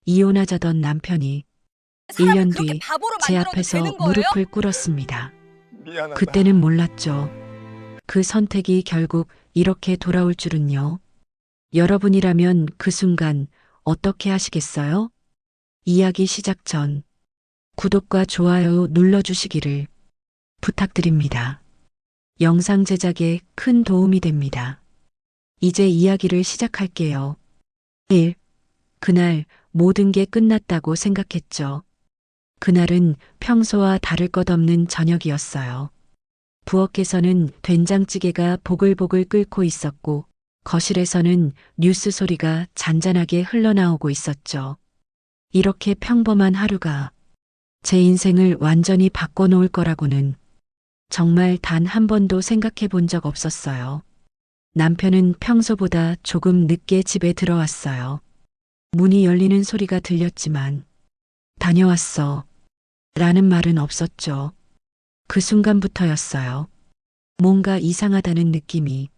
이혼하자던 남편이 사람을 1년 그렇게 뒤 바보로 제 만들어도 앞에서 되는 거예요? 무릎을 꿇었습니다. 미안하다. 그때는 몰랐죠. 그 선택이 결국 이렇게 돌아올 줄은요. 여러분이라면 그 순간 어떻게 하시겠어요? 이야기 시작 전 구독과 좋아요 눌러주시기를 부탁드립니다. 영상 제작에 큰 도움이 됩니다. 이제 이야기를 시작할게요. 1. 그날 모든 게 끝났다고 생각했죠. 그날은 평소와 다를 것 없는 저녁이었어요. 부엌에서는 된장찌개가 보글보글 끓고 있었고, 거실에서는 뉴스 소리가 잔잔하게 흘러나오고 있었죠. 이렇게 평범한 하루가 제 인생을 완전히 바꿔놓을 거라고는 정말 단 한 번도 생각해 본 적 없었어요. 남편은 평소보다 조금 늦게 집에 들어왔어요. 문이 열리는 소리가 들렸지만, 다녀왔어. 라는 말은 없었죠. 그 순간부터였어요. 뭔가 이상하다는 느낌이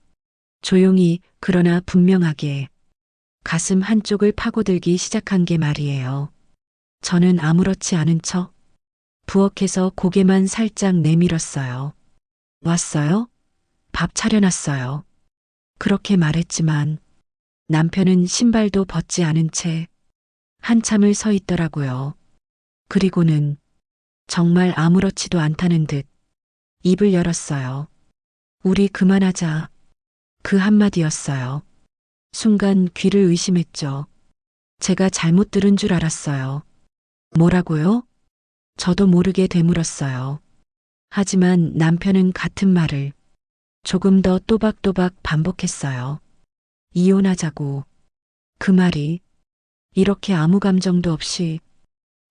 조용히 그러나 분명하게 가슴 한쪽을 파고들기 시작한 게 말이에요. 저는 아무렇지 않은 척 부엌에서 고개만 살짝 내밀었어요. 왔어요? 밥 차려놨어요. 그렇게 말했지만 남편은 신발도 벗지 않은 채 한참을 서 있더라고요. 그리고는 정말 아무렇지도 않다는 듯 입을 열었어요. 우리 그만하자. 그 한마디였어요. 순간 귀를 의심했죠. 제가 잘못 들은 줄 알았어요. 뭐라고요? 저도 모르게 되물었어요. 하지만 남편은 같은 말을 조금 더 또박또박 반복했어요. 이혼하자고. 그 말이 이렇게 아무 감정도 없이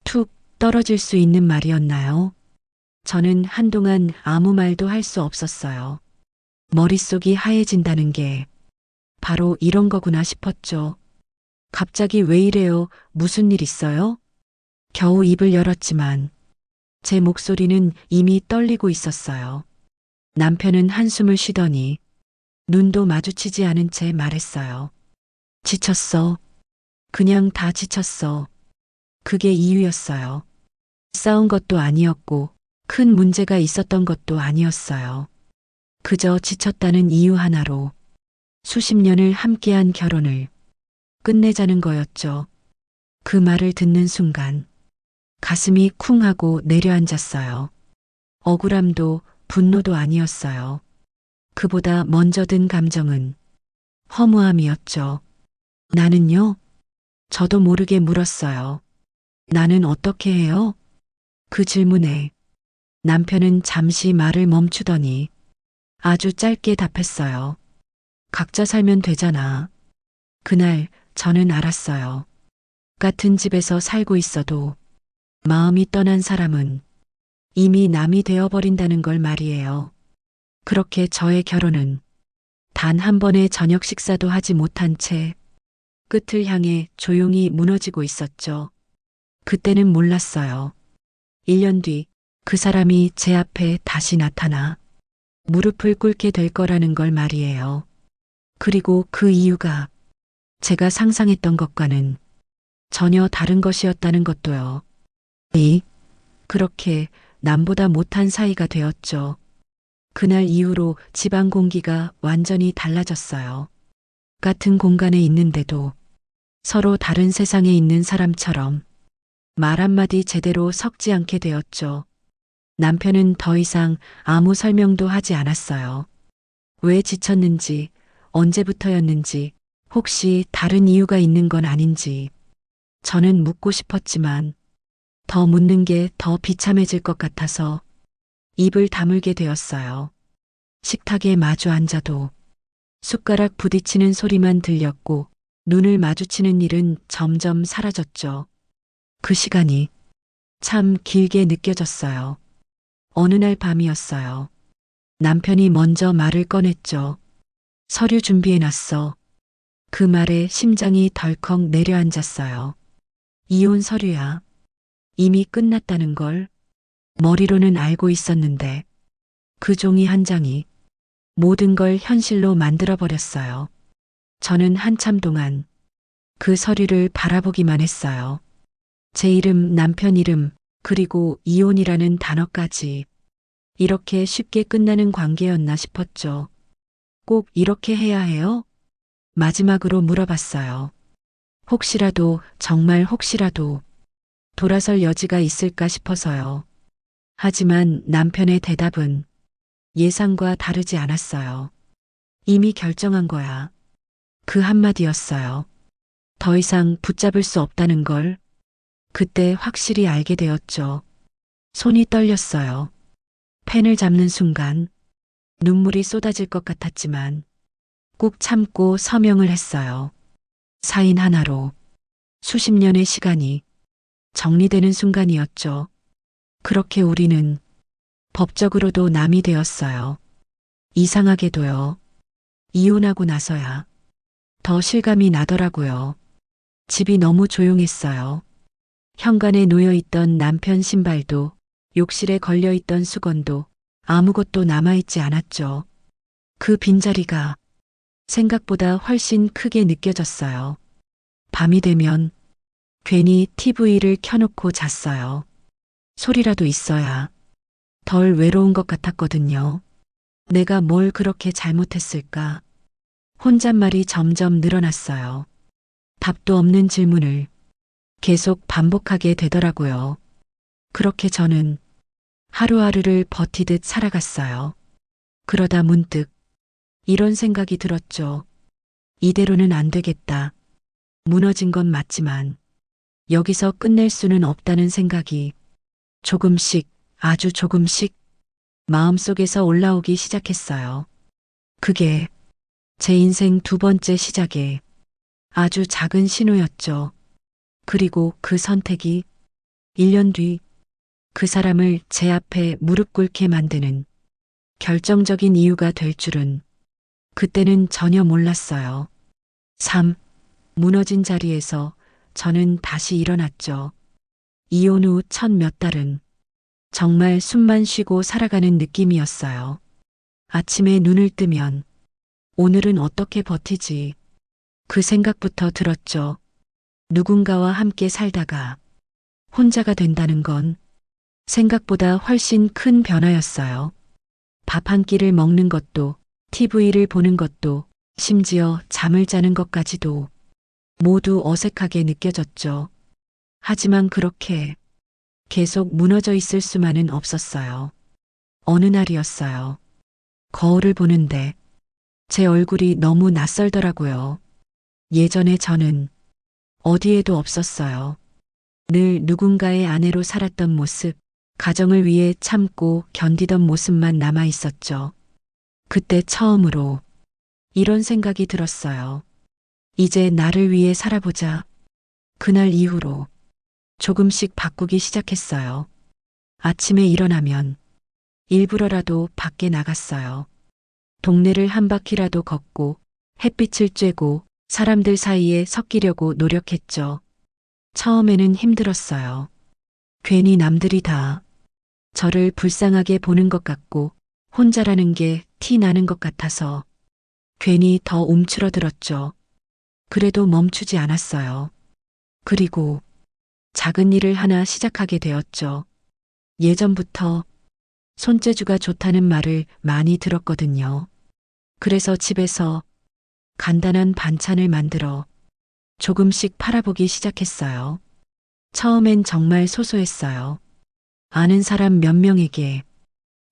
툭 떨어질 수 있는 말이었나요? 저는 한동안 아무 말도 할 수 없었어요. 머릿속이 하얘진다는 게 바로 이런 거구나 싶었죠. 갑자기 왜 이래요? 무슨 일 있어요? 겨우 입을 열었지만 제 목소리는 이미 떨리고 있었어요. 남편은 한숨을 쉬더니 눈도 마주치지 않은 채 말했어요. 지쳤어. 그냥 다 지쳤어. 그게 이유였어요. 싸운 것도 아니었고 큰 문제가 있었던 것도 아니었어요. 그저 지쳤다는 이유 하나로 수십 년을 함께한 결혼을 끝내자는 거였죠. 그 말을 듣는 순간 가슴이 쿵 하고 내려앉았어요. 억울함도 분노도 아니었어요. 그보다 먼저 든 감정은 허무함이었죠. 나는요? 저도 모르게 물었어요. 나는 어떻게 해요? 그 질문에 남편은 잠시 말을 멈추더니 아주 짧게 답했어요. 각자 살면 되잖아. 그날 저는 알았어요. 같은 집에서 살고 있어도 마음이 떠난 사람은 이미 남이 되어버린다는 걸 말이에요. 그렇게 저의 결혼은 단 한 번의 저녁 식사도 하지 못한 채 끝을 향해 조용히 무너지고 있었죠. 그때는 몰랐어요. 1년 뒤 그 사람이 제 앞에 다시 나타나 무릎을 꿇게 될 거라는 걸 말이에요. 그리고 그 이유가 제가 상상했던 것과는 전혀 다른 것이었다는 것도요. 그렇게 남보다 못한 사이가 되었죠. 그날 이후로 집안 공기가 완전히 달라졌어요. 같은 공간에 있는데도 서로 다른 세상에 있는 사람처럼 말 한마디 제대로 섞지 않게 되었죠. 남편은 더 이상 아무 설명도 하지 않았어요. 왜 지쳤는지, 언제부터였는지, 혹시 다른 이유가 있는 건 아닌지. 저는 묻고 싶었지만 더 묻는 게 더 비참해질 것 같아서 입을 다물게 되었어요. 식탁에 마주 앉아도 숟가락 부딪히는 소리만 들렸고 눈을 마주치는 일은 점점 사라졌죠. 그 시간이 참 길게 느껴졌어요. 어느 날 밤이었어요. 남편이 먼저 말을 꺼냈죠. 서류 준비해놨어. 그 말에 심장이 덜컥 내려앉았어요. 이혼 서류야. 이미 끝났다는 걸 머리로는 알고 있었는데 그 종이 한 장이 모든 걸 현실로 만들어버렸어요. 저는 한참 동안 그 서류를 바라보기만 했어요. 제 이름, 남편 이름, 그리고 이혼이라는 단어까지 이렇게 쉽게 끝나는 관계였나 싶었죠. 꼭 이렇게 해야 해요? 마지막으로 물어봤어요. 혹시라도, 정말 혹시라도 돌아설 여지가 있을까 싶어서요. 하지만 남편의 대답은 예상과 다르지 않았어요. 이미 결정한 거야. 그 한마디였어요. 더 이상 붙잡을 수 없다는 걸 그때 확실히 알게 되었죠. 손이 떨렸어요. 펜을 잡는 순간 눈물이 쏟아질 것 같았지만 꾹 참고 서명을 했어요. 사인 하나로 수십 년의 시간이 정리되는 순간이었죠. 그렇게 우리는 법적으로도 남이 되었어요. 이상하게도요. 이혼하고 나서야 더 실감이 나더라고요. 집이 너무 조용했어요. 현관에 놓여있던 남편 신발도, 욕실에 걸려있던 수건도 아무것도 남아있지 않았죠. 그 빈자리가 생각보다 훨씬 크게 느껴졌어요. 밤이 되면 괜히 TV를 켜놓고 잤어요. 소리라도 있어야 덜 외로운 것 같았거든요. 내가 뭘 그렇게 잘못했을까? 혼잣말이 점점 늘어났어요. 답도 없는 질문을 계속 반복하게 되더라고요. 그렇게 저는 하루하루를 버티듯 살아갔어요. 그러다 문득 이런 생각이 들었죠. 이대로는 안 되겠다. 무너진 건 맞지만 여기서 끝낼 수는 없다는 생각이 조금씩, 아주 조금씩 마음속에서 올라오기 시작했어요. 그게 제 인생 두 번째 시작에 아주 작은 신호였죠. 그리고 그 선택이 1년 뒤 그 사람을 제 앞에 무릎 꿇게 만드는 결정적인 이유가 될 줄은 그때는 전혀 몰랐어요. 3. 무너진 자리에서 저는 다시 일어났죠. 이혼 후 첫 몇 달은 정말 숨만 쉬고 살아가는 느낌이었어요. 아침에 눈을 뜨면 오늘은 어떻게 버티지? 그 생각부터 들었죠. 누군가와 함께 살다가 혼자가 된다는 건 생각보다 훨씬 큰 변화였어요. 밥 한 끼를 먹는 것도, TV를 보는 것도, 심지어 잠을 자는 것까지도 모두 어색하게 느껴졌죠. 하지만 그렇게 계속 무너져 있을 수만은 없었어요. 어느 날이었어요. 거울을 보는데 제 얼굴이 너무 낯설더라고요. 예전에 저는 어디에도 없었어요. 늘 누군가의 아내로 살았던 모습, 가정을 위해 참고 견디던 모습만 남아 있었죠. 그때 처음으로 이런 생각이 들었어요. 이제 나를 위해 살아보자. 그날 이후로 조금씩 바꾸기 시작했어요. 아침에 일어나면 일부러라도 밖에 나갔어요. 동네를 한 바퀴라도 걷고 햇빛을 쬐고 사람들 사이에 섞이려고 노력했죠. 처음에는 힘들었어요. 괜히 남들이 다 저를 불쌍하게 보는 것 같고 혼자라는 게 티 나는 것 같아서 괜히 더 움츠러들었죠. 그래도 멈추지 않았어요. 그리고 작은 일을 하나 시작하게 되었죠. 예전부터 손재주가 좋다는 말을 많이 들었거든요. 그래서 집에서 간단한 반찬을 만들어 조금씩 팔아보기 시작했어요. 처음엔 정말 소소했어요. 아는 사람 몇 명에게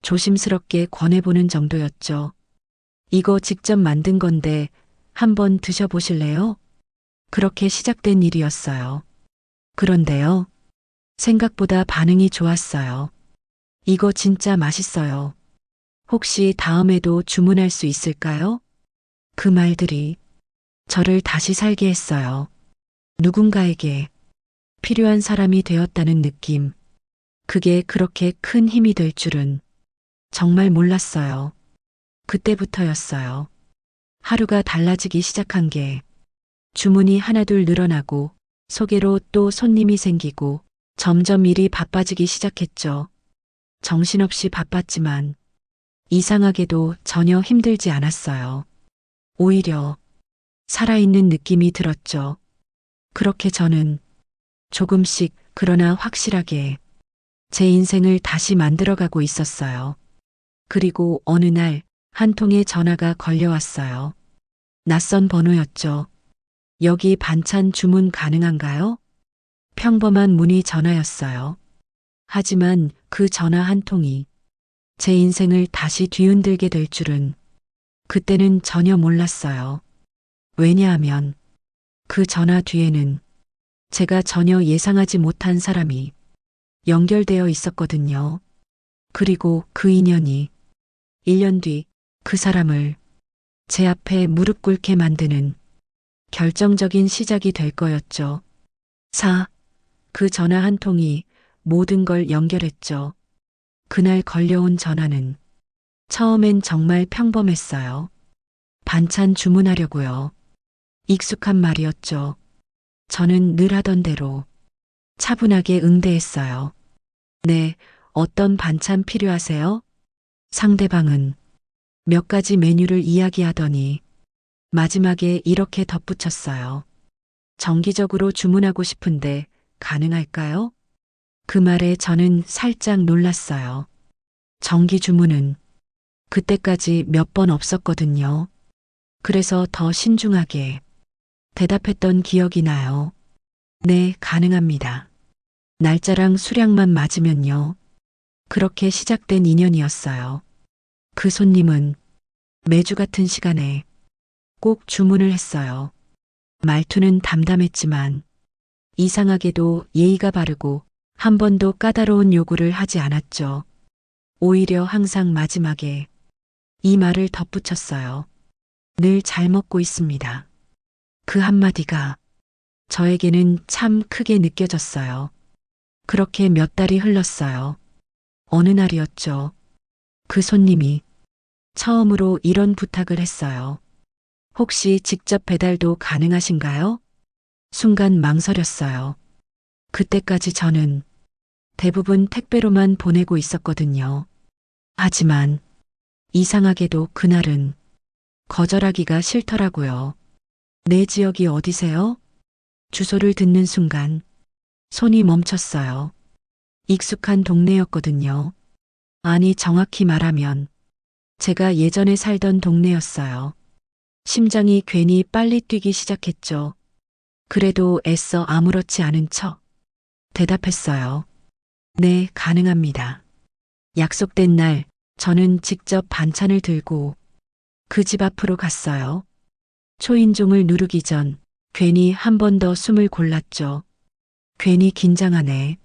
조심스럽게 권해보는 정도였죠. 이거 직접 만든 건데 한번 드셔보실래요? 그렇게 시작된 일이었어요. 그런데요. 생각보다 반응이 좋았어요. 이거 진짜 맛있어요. 혹시 다음에도 주문할 수 있을까요? 그 말들이 저를 다시 살게 했어요. 누군가에게 필요한 사람이 되었다는 느낌. 그게 그렇게 큰 힘이 될 줄은 정말 몰랐어요. 그때부터였어요. 하루가 달라지기 시작한 게 주문이 하나둘 늘어나고 소개로 또 손님이 생기고 점점 일이 바빠지기 시작했죠. 정신없이 바빴지만 이상하게도 전혀 힘들지 않았어요. 오히려 살아있는 느낌이 들었죠. 그렇게 저는 조금씩 그러나 확실하게 제 인생을 다시 만들어가고 있었어요. 그리고 어느 날 한 통의 전화가 걸려왔어요. 낯선 번호였죠. 여기 반찬 주문 가능한가요? 평범한 문의 전화였어요. 하지만 그 전화 한 통이 제 인생을 다시 뒤흔들게 될 줄은 그때는 전혀 몰랐어요. 왜냐하면 그 전화 뒤에는 제가 전혀 예상하지 못한 사람이 연결되어 있었거든요. 그리고 그 인연이 1년 뒤 그 사람을 제 앞에 무릎 꿇게 만드는 결정적인 시작이 될 거였죠. 그 전화 한 통이 모든 걸 연결했죠. 그날 걸려온 전화는 처음엔 정말 평범했어요. 반찬 주문하려고요. 익숙한 말이었죠. 저는 늘 하던 대로 차분하게 응대했어요. 네, 어떤 반찬 필요하세요? 상대방은 몇 가지 메뉴를 이야기하더니 마지막에 이렇게 덧붙였어요. 정기적으로 주문하고 싶은데 가능할까요? 그 말에 저는 살짝 놀랐어요. 정기 주문은 그때까지 몇 번 없었거든요. 그래서 더 신중하게 대답했던 기억이 나요. 네, 가능합니다. 날짜랑 수량만 맞으면요. 그렇게 시작된 인연이었어요. 그 손님은 매주 같은 시간에 꼭 주문을 했어요. 말투는 담담했지만 이상하게도 예의가 바르고 한 번도 까다로운 요구를 하지 않았죠. 오히려 항상 마지막에 이 말을 덧붙였어요. 늘 잘 먹고 있습니다. 그 한마디가 저에게는 참 크게 느껴졌어요. 그렇게 몇 달이 흘렀어요. 어느 날이었죠. 그 손님이 처음으로 이런 부탁을 했어요. 혹시 직접 배달도 가능하신가요? 순간 망설였어요. 그때까지 저는 대부분 택배로만 보내고 있었거든요. 하지만 이상하게도 그날은 거절하기가 싫더라고요. 내 지역이 어디세요? 주소를 듣는 순간 손이 멈췄어요. 익숙한 동네였거든요. 아니, 정확히 말하면 제가 예전에 살던 동네였어요. 심장이 괜히 빨리 뛰기 시작했죠. 그래도 애써 아무렇지 않은 척 대답했어요. 네, 가능합니다. 약속된 날 저는 직접 반찬을 들고 그 집 앞으로 갔어요. 초인종을 누르기 전 괜히 한 번 더 숨을 골랐죠. 괜히 긴장하네.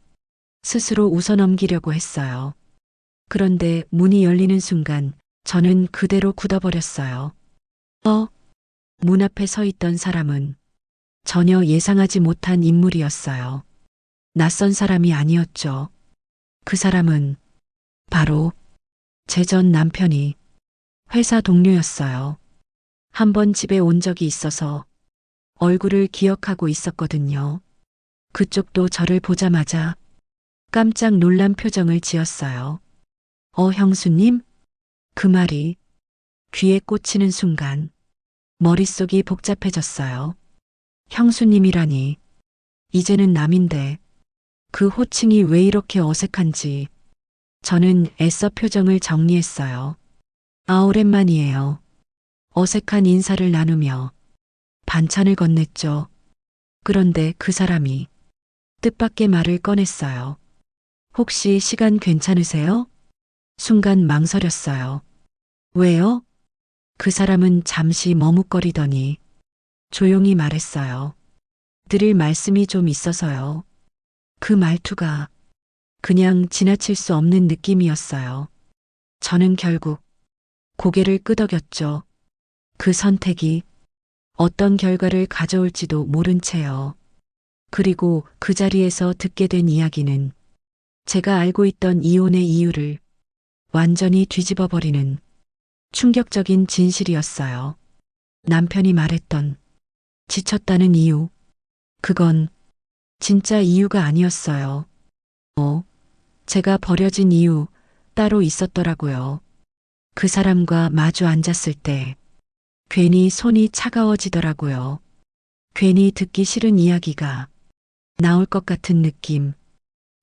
스스로 웃어넘기려고 했어요. 그런데 문이 열리는 순간 저는 그대로 굳어버렸어요. 문 앞에 서 있던 사람은 전혀 예상하지 못한 인물이었어요. 낯선 사람이 아니었죠. 그 사람은 바로 제 전 남편이 회사 동료였어요. 한 번 집에 온 적이 있어서 얼굴을 기억하고 있었거든요. 그쪽도 저를 보자마자 깜짝 놀란 표정을 지었어요. 형수님? 그 말이 귀에 꽂히는 순간 머릿속이 복잡해졌어요. 형수님이라니, 이제는 남인데 그 호칭이 왜 이렇게 어색한지 저는 애써 표정을 정리했어요. 오랜만이에요. 어색한 인사를 나누며 반찬을 건넸죠. 그런데 그 사람이 뜻밖의 말을 꺼냈어요. 혹시 시간 괜찮으세요? 순간 망설였어요. 왜요? 그 사람은 잠시 머뭇거리더니 조용히 말했어요. 드릴 말씀이 좀 있어서요. 그 말투가 그냥 지나칠 수 없는 느낌이었어요. 저는 결국 고개를 끄덕였죠. 그 선택이 어떤 결과를 가져올지도 모른 채요. 그리고 그 자리에서 듣게 된 이야기는 제가 알고 있던 이혼의 이유를 완전히 뒤집어 버리는 충격적인 진실이었어요. 남편이 말했던 지쳤다는 이유, 그건 진짜 이유가 아니었어요. 제가 버려진 이유 따로 있었더라고요. 그 사람과 마주 앉았을 때 괜히 손이 차가워지더라고요. 괜히 듣기 싫은 이야기가 나올 것 같은 느낌.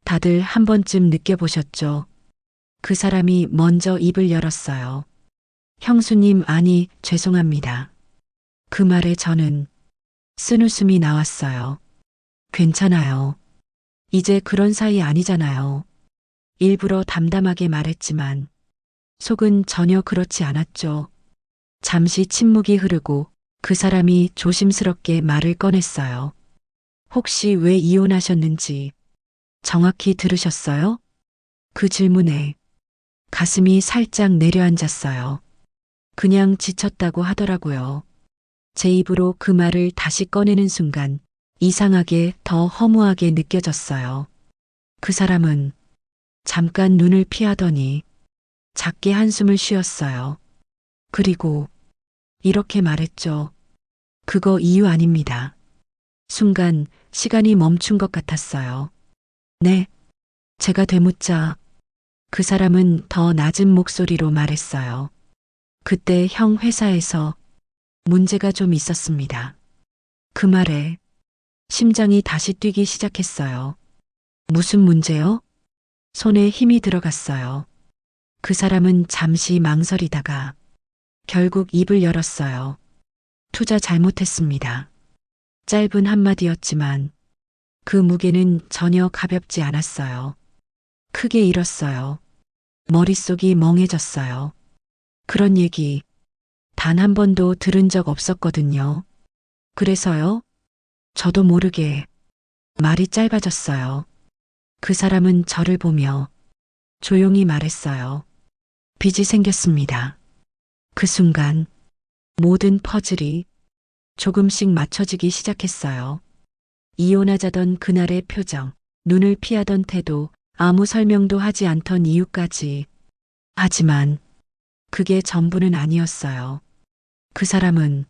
다들 한 번쯤 느껴보셨죠? 그 사람이 먼저 입을 열었어요. 형수님, 아니, 죄송합니다. 그 말에 저는 쓴웃음이 나왔어요. 괜찮아요. 이제 그런 사이 아니잖아요. 일부러 담담하게 말했지만 속은 전혀 그렇지 않았죠. 잠시 침묵이 흐르고 그 사람이 조심스럽게 말을 꺼냈어요. 혹시 왜 이혼하셨는지 정확히 들으셨어요? 그 질문에 가슴이 살짝 내려앉았어요. 그냥 지쳤다고 하더라고요. 제 입으로 그 말을 다시 꺼내는 순간 이상하게 더 허무하게 느껴졌어요. 그 사람은 잠깐 눈을 피하더니 작게 한숨을 쉬었어요. 그리고 이렇게 말했죠. 그거 이유 아닙니다. 순간 시간이 멈춘 것 같았어요. 네, 제가 되묻자 그 사람은 더 낮은 목소리로 말했어요. 그때 형 회사에서 문제가 좀 있었습니다. 그 말에 심장이 다시 뛰기 시작했어요. 무슨 문제요? 손에 힘이 들어갔어요. 그 사람은 잠시 망설이다가 결국 입을 열었어요. 투자 잘못했습니다. 짧은 한마디였지만 그 무게는 전혀 가볍지 않았어요. 크게 잃었어요. 머릿속이 멍해졌어요. 그런 얘기 단 한 번도 들은 적 없었거든요. 그래서요? 저도 모르게 말이 짧아졌어요. 그 사람은 저를 보며 조용히 말했어요. 빚이 생겼습니다. 그 순간 모든 퍼즐이 조금씩 맞춰지기 시작했어요. 이혼하자던 그날의 표정, 눈을 피하던 태도, 아무 설명도 하지 않던 이유까지. 하지만 그게 전부는 아니었어요. 그 사람은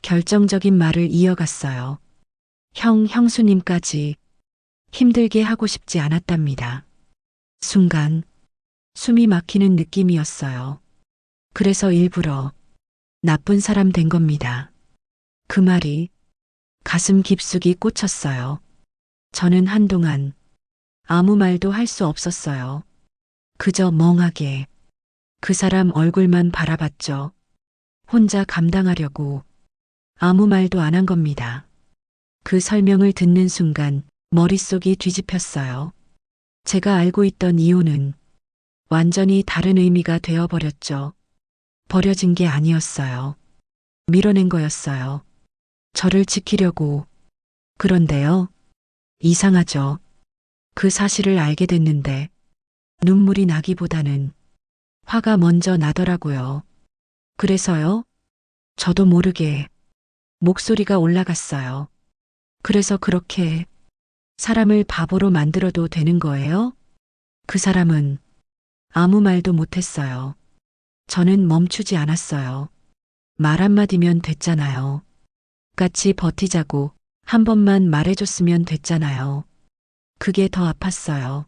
결정적인 말을 이어갔어요. 형수님까지 힘들게 하고 싶지 않았답니다. 순간 숨이 막히는 느낌이었어요. 그래서 일부러 나쁜 사람 된 겁니다. 그 말이 가슴 깊숙이 꽂혔어요. 저는 한동안 아무 말도 할 수 없었어요. 그저 멍하게 그 사람 얼굴만 바라봤죠. 혼자 감당하려고 아무 말도 안 한 겁니다. 그 설명을 듣는 순간 머릿속이 뒤집혔어요. 제가 알고 있던 이혼은 완전히 다른 의미가 되어버렸죠. 버려진 게 아니었어요. 밀어낸 거였어요. 저를 지키려고. 그런데요. 이상하죠. 그 사실을 알게 됐는데 눈물이 나기보다는 화가 먼저 나더라고요. 그래서요. 저도 모르게 목소리가 올라갔어요. 그래서 그렇게 사람을 바보로 만들어도 되는 거예요? 그 사람은 아무 말도 못했어요. 저는 멈추지 않았어요. 말 한마디면 됐잖아요. 같이 버티자고 한 번만 말해줬으면 됐잖아요. 그게 더 아팠어요.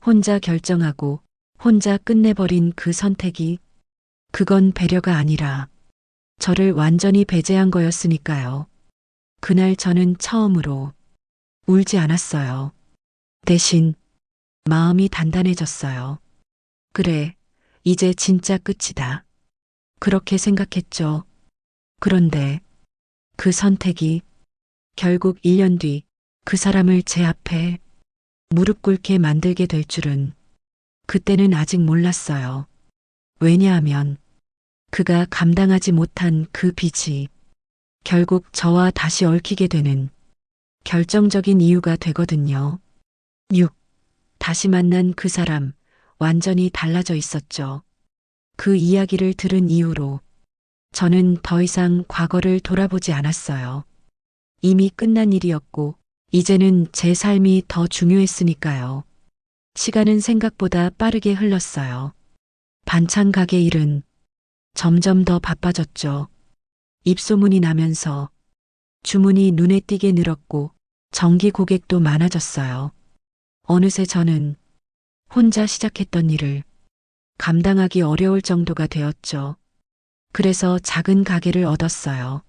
혼자 결정하고 혼자 끝내버린 그 선택이 그건 배려가 아니라 저를 완전히 배제한 거였으니까요. 그날 저는 처음으로 울지 않았어요. 대신 마음이 단단해졌어요. 그래, 이제 진짜 끝이다. 그렇게 생각했죠. 그런데 그 선택이 결국 1년 뒤 그 사람을 제 앞에 무릎 꿇게 만들게 될 줄은 그때는 아직 몰랐어요. 왜냐하면 그가 감당하지 못한 그 빚이 결국 저와 다시 얽히게 되는 결정적인 이유가 되거든요. 6. 다시 만난 그 사람 완전히 달라져 있었죠. 그 이야기를 들은 이후로 저는 더 이상 과거를 돌아보지 않았어요. 이미 끝난 일이었고 이제는 제 삶이 더 중요했으니까요. 시간은 생각보다 빠르게 흘렀어요. 반찬 가게 일은 점점 더 바빠졌죠. 입소문이 나면서 주문이 눈에 띄게 늘었고 정기 고객도 많아졌어요. 어느새 저는 혼자 시작했던 일을 감당하기 어려울 정도가 되었죠. 그래서 작은 가게를 얻었어요.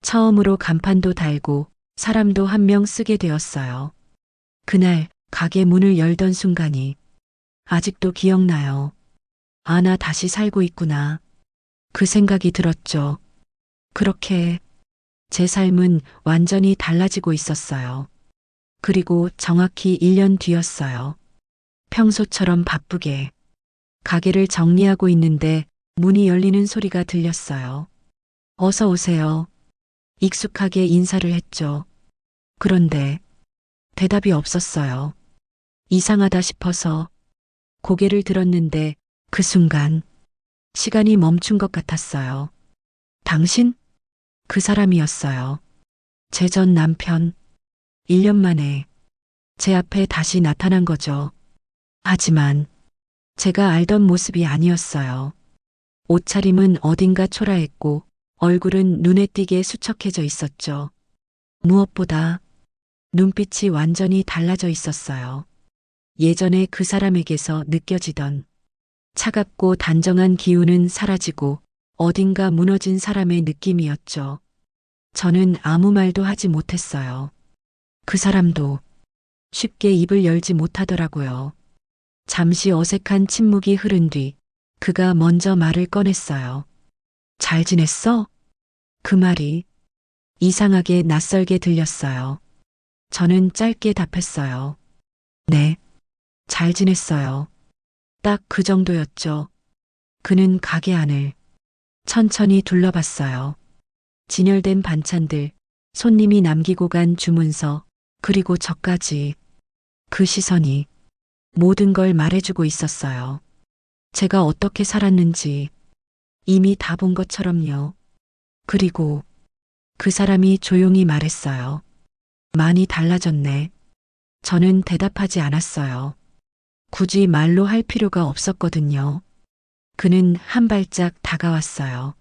처음으로 간판도 달고 사람도 한 명 쓰게 되었어요. 그날 가게 문을 열던 순간이 아직도 기억나요. 아, 나 다시 살고 있구나. 그 생각이 들었죠. 그렇게 제 삶은 완전히 달라지고 있었어요. 그리고 정확히 1년 뒤였어요. 평소처럼 바쁘게 가게를 정리하고 있는데 문이 열리는 소리가 들렸어요. 어서 오세요. 익숙하게 인사를 했죠. 그런데 대답이 없었어요. 이상하다 싶어서 고개를 들었는데 그 순간 시간이 멈춘 것 같았어요. 당신? 그 사람이었어요. 제 전 남편. 1년 만에 제 앞에 다시 나타난 거죠. 하지만 제가 알던 모습이 아니었어요. 옷차림은 어딘가 초라했고 얼굴은 눈에 띄게 수척해져 있었죠. 무엇보다 눈빛이 완전히 달라져 있었어요. 예전에 그 사람에게서 느껴지던 차갑고 단정한 기운은 사라지고 어딘가 무너진 사람의 느낌이었죠. 저는 아무 말도 하지 못했어요. 그 사람도 쉽게 입을 열지 못하더라고요. 잠시 어색한 침묵이 흐른 뒤 그가 먼저 말을 꺼냈어요. 잘 지냈어? 그 말이 이상하게 낯설게 들렸어요. 저는 짧게 답했어요. 네, 잘 지냈어요. 딱 그 정도였죠. 그는 가게 안을 천천히 둘러봤어요. 진열된 반찬들, 손님이 남기고 간 주문서, 그리고 저까지. 그 시선이 모든 걸 말해주고 있었어요. 제가 어떻게 살았는지 이미 다 본 것처럼요. 그리고 그 사람이 조용히 말했어요. 많이 달라졌네. 저는 대답하지 않았어요. 굳이 말로 할 필요가 없었거든요. 그는 한 발짝 다가왔어요.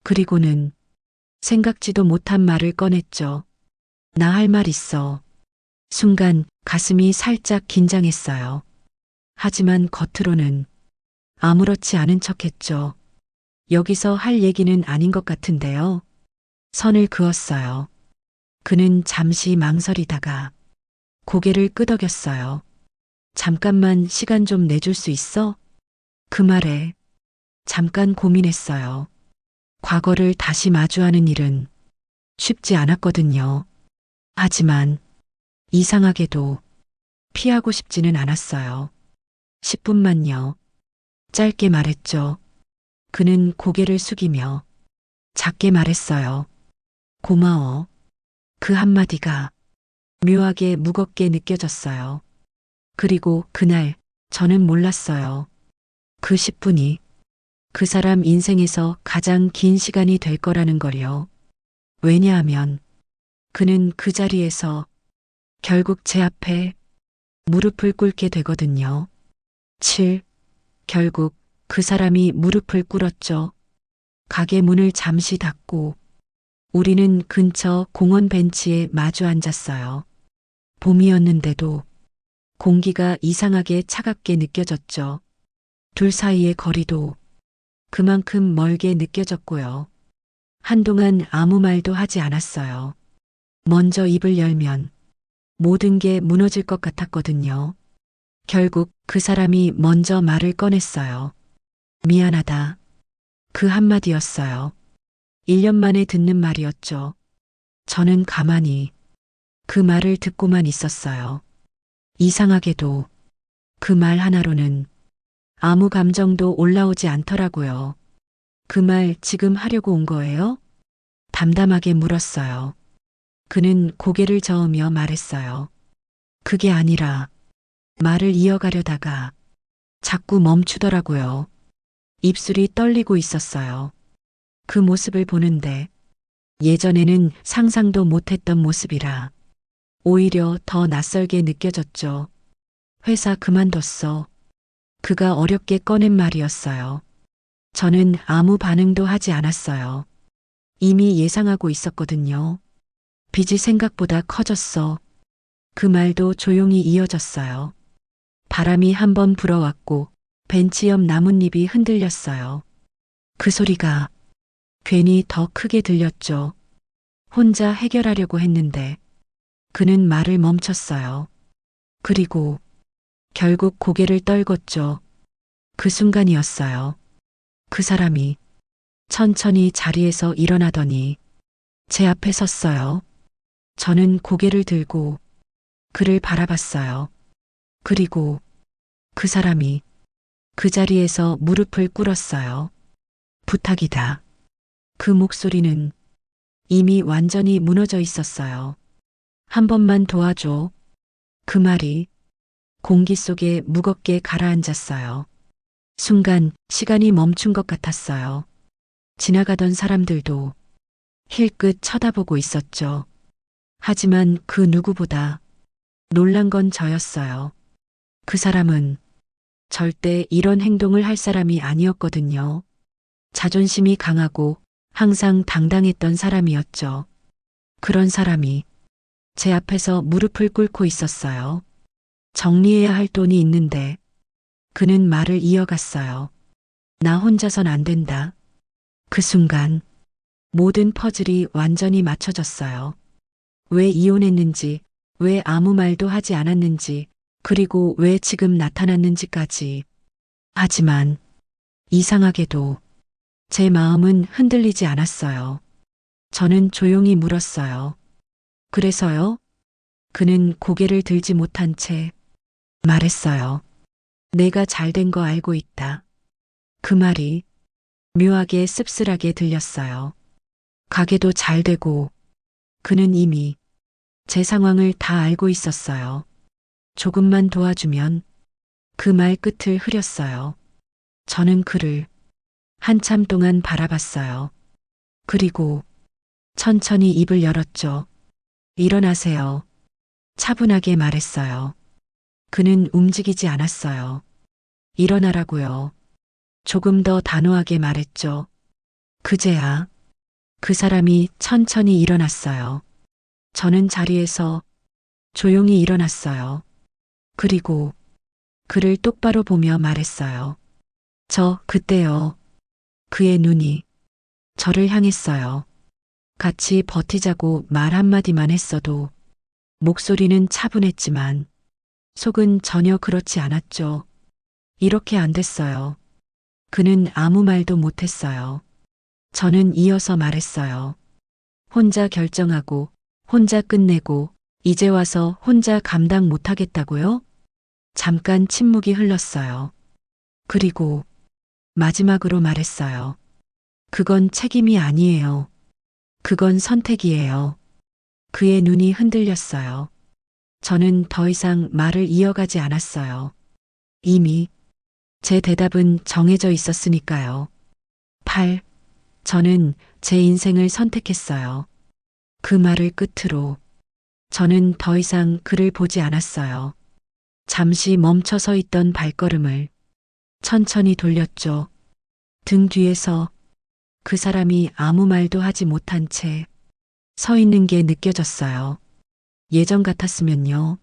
그리고는 생각지도 못한 말을 꺼냈죠. 나 할 말 있어. 순간 가슴이 살짝 긴장했어요. 하지만 겉으로는 아무렇지 않은 척했죠. 여기서 할 얘기는 아닌 것 같은데요. 선을 그었어요. 그는 잠시 망설이다가 고개를 끄덕였어요. 잠깐만 시간 좀 내줄 수 있어? 그 말에 잠깐 고민했어요. 과거를 다시 마주하는 일은 쉽지 않았거든요. 하지만 이상하게도 피하고 싶지는 않았어요. 10분만요. 짧게 말했죠. 그는 고개를 숙이며 작게 말했어요. 고마워. 그 한마디가 묘하게 무겁게 느껴졌어요. 그리고 그날 저는 몰랐어요. 그 10분이 그 사람 인생에서 가장 긴 시간이 될 거라는 걸요. 왜냐하면 그는 그 자리에서 결국 제 앞에 무릎을 꿇게 되거든요. 7. 결국 그 사람이 무릎을 꿇었죠. 가게 문을 잠시 닫고 우리는 근처 공원 벤치에 마주 앉았어요. 봄이었는데도 공기가 이상하게 차갑게 느껴졌죠. 둘 사이의 거리도 그만큼 멀게 느껴졌고요. 한동안 아무 말도 하지 않았어요. 먼저 입을 열면 모든 게 무너질 것 같았거든요. 결국 그 사람이 먼저 말을 꺼냈어요. 미안하다. 그 한마디였어요. 1년 만에 듣는 말이었죠. 저는 가만히 그 말을 듣고만 있었어요. 이상하게도 그 말 하나로는 아무 감정도 올라오지 않더라고요. 그 말 지금 하려고 온 거예요? 담담하게 물었어요. 그는 고개를 저으며 말했어요. 그게 아니라 말을 이어가려다가 자꾸 멈추더라고요. 입술이 떨리고 있었어요. 그 모습을 보는데 예전에는 상상도 못했던 모습이라 오히려 더 낯설게 느껴졌죠. 회사 그만뒀어. 그가 어렵게 꺼낸 말이었어요. 저는 아무 반응도 하지 않았어요. 이미 예상하고 있었거든요. 빚이 생각보다 커졌어. 그 말도 조용히 이어졌어요. 바람이 한번 불어왔고 벤치 옆 나뭇잎이 흔들렸어요. 그 소리가 괜히 더 크게 들렸죠. 혼자 해결하려고 했는데 그는 말을 멈췄어요. 그리고 결국 고개를 떨궜죠. 그 순간이었어요. 그 사람이 천천히 자리에서 일어나더니 제 앞에 섰어요. 저는 고개를 들고 그를 바라봤어요. 그리고 그 사람이 그 자리에서 무릎을 꿇었어요. 부탁이다. 그 목소리는 이미 완전히 무너져 있었어요. 한 번만 도와줘. 그 말이 공기 속에 무겁게 가라앉았어요. 순간 시간이 멈춘 것 같았어요. 지나가던 사람들도 힐끗 쳐다보고 있었죠. 하지만 그 누구보다 놀란 건 저였어요. 그 사람은 절대 이런 행동을 할 사람이 아니었거든요. 자존심이 강하고 항상 당당했던 사람이었죠. 그런 사람이 제 앞에서 무릎을 꿇고 있었어요. 정리해야 할 돈이 있는데 그는 말을 이어갔어요. 나 혼자선 안 된다. 그 순간 모든 퍼즐이 완전히 맞춰졌어요. 왜 이혼했는지, 왜 아무 말도 하지 않았는지, 그리고 왜 지금 나타났는지까지. 하지만 이상하게도 제 마음은 흔들리지 않았어요. 저는 조용히 물었어요. 그래서요? 그는 고개를 들지 못한 채 말했어요. 내가 잘 된 거 알고 있다. 그 말이 묘하게 씁쓸하게 들렸어요. 가게도 잘 되고 그는 이미 제 상황을 다 알고 있었어요. 조금만 도와주면 그 말 끝을 흐렸어요. 저는 그를 한참 동안 바라봤어요. 그리고 천천히 입을 열었죠. 일어나세요. 차분하게 말했어요. 그는 움직이지 않았어요. 일어나라고요. 조금 더 단호하게 말했죠. 그제야 그 사람이 천천히 일어났어요. 저는 자리에서 조용히 일어났어요. 그리고 그를 똑바로 보며 말했어요. 그때요. 그의 눈이 저를 향했어요. 같이 버티자고 말 한마디만 했어도 목소리는 차분했지만 속은 전혀 그렇지 않았죠. 이렇게 안 됐어요. 그는 아무 말도 못했어요. 저는 이어서 말했어요. 혼자 결정하고 혼자 끝내고 이제 와서 혼자 감당 못하겠다고요? 잠깐 침묵이 흘렀어요. 그리고 마지막으로 말했어요. 그건 책임이 아니에요. 그건 선택이에요. 그의 눈이 흔들렸어요. 저는 더 이상 말을 이어가지 않았어요. 이미 제 대답은 정해져 있었으니까요. 8. 저는 제 인생을 선택했어요. 그 말을 끝으로 저는 더 이상 그를 보지 않았어요. 잠시 멈춰 서 있던 발걸음을 천천히 돌렸죠. 등 뒤에서 그 사람이 아무 말도 하지 못한 채 서 있는 게 느껴졌어요. 예전 같았으면요.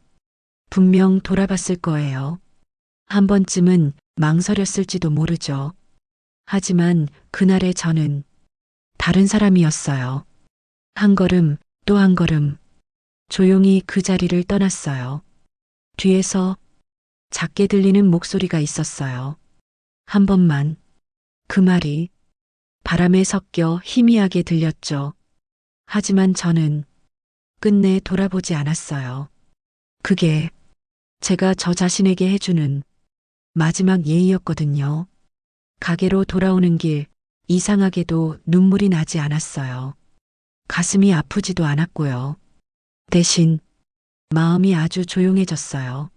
분명 돌아봤을 거예요. 한 번쯤은 망설였을지도 모르죠. 하지만 그날의 저는 다른 사람이었어요. 한 걸음 또 한 걸음 조용히 그 자리를 떠났어요. 뒤에서 작게 들리는 목소리가 있었어요. 한 번만. 그 말이 바람에 섞여 희미하게 들렸죠. 하지만 저는 끝내 돌아보지 않았어요. 그게 제가 저 자신에게 해주는 마지막 예의였거든요. 가게로 돌아오는 길 이상하게도 눈물이 나지 않았어요. 가슴이 아프지도 않았고요. 대신 마음이 아주 조용해졌어요.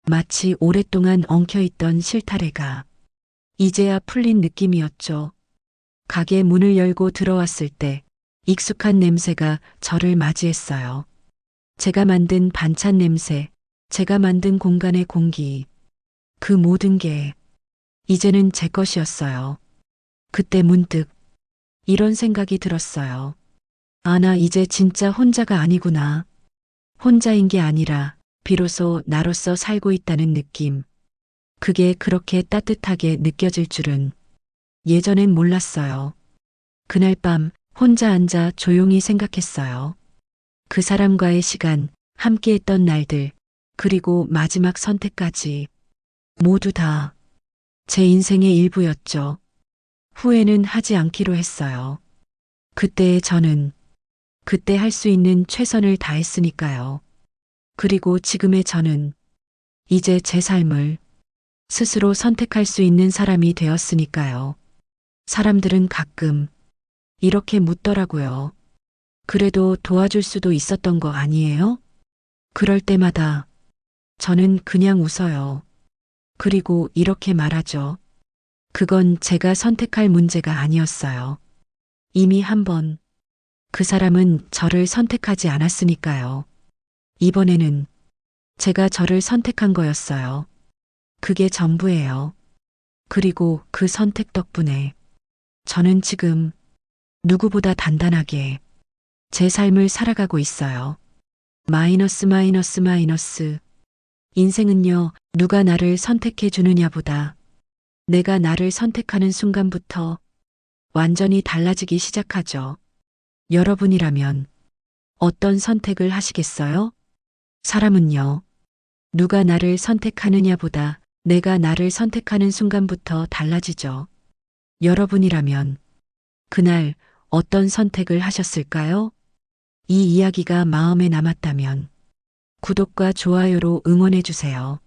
마치 오랫동안 엉켜있던 실타래가 이제야 풀린 느낌이었죠. 가게 문을 열고 들어왔을 때 익숙한 냄새가 저를 맞이했어요. 제가 만든 반찬 냄새, 제가 만든 공간의 공기, 그 모든 게 이제는 제 것이었어요. 그때 문득 이런 생각이 들었어요. 아, 나 이제 진짜 혼자가 아니구나. 혼자인 게 아니라 비로소 나로서 살고 있다는 느낌. 그게 그렇게 따뜻하게 느껴질 줄은 예전엔 몰랐어요. 그날 밤 혼자 앉아 조용히 생각했어요. 그 사람과의 시간, 함께했던 날들, 그리고 마지막 선택까지 모두 다 제 인생의 일부였죠. 후회는 하지 않기로 했어요. 그때의 저는 그때 할 수 있는 최선을 다했으니까요. 그리고 지금의 저는 이제 제 삶을 스스로 선택할 수 있는 사람이 되었으니까요. 사람들은 가끔 이렇게 묻더라고요. 그래도 도와줄 수도 있었던 거 아니에요? 그럴 때마다 저는 그냥 웃어요. 그리고 이렇게 말하죠. 그건 제가 선택할 문제가 아니었어요. 이미 한 번 그 사람은 저를 선택하지 않았으니까요. 이번에는 제가 저를 선택한 거였어요. 그게 전부예요. 그리고 그 선택 덕분에 저는 지금 누구보다 단단하게 제 삶을 살아가고 있어요. 마이너스 마이너스 마이너스. 인생은요, 누가 나를 선택해 주느냐보다 내가 나를 선택하는 순간부터 완전히 달라지기 시작하죠. 여러분이라면 어떤 선택을 하시겠어요? 사람은요, 누가 나를 선택하느냐보다 내가 나를 선택하는 순간부터 달라지죠. 여러분이라면 그날 어떤 선택을 하셨을까요? 이 이야기가 마음에 남았다면 구독과 좋아요로 응원해 주세요.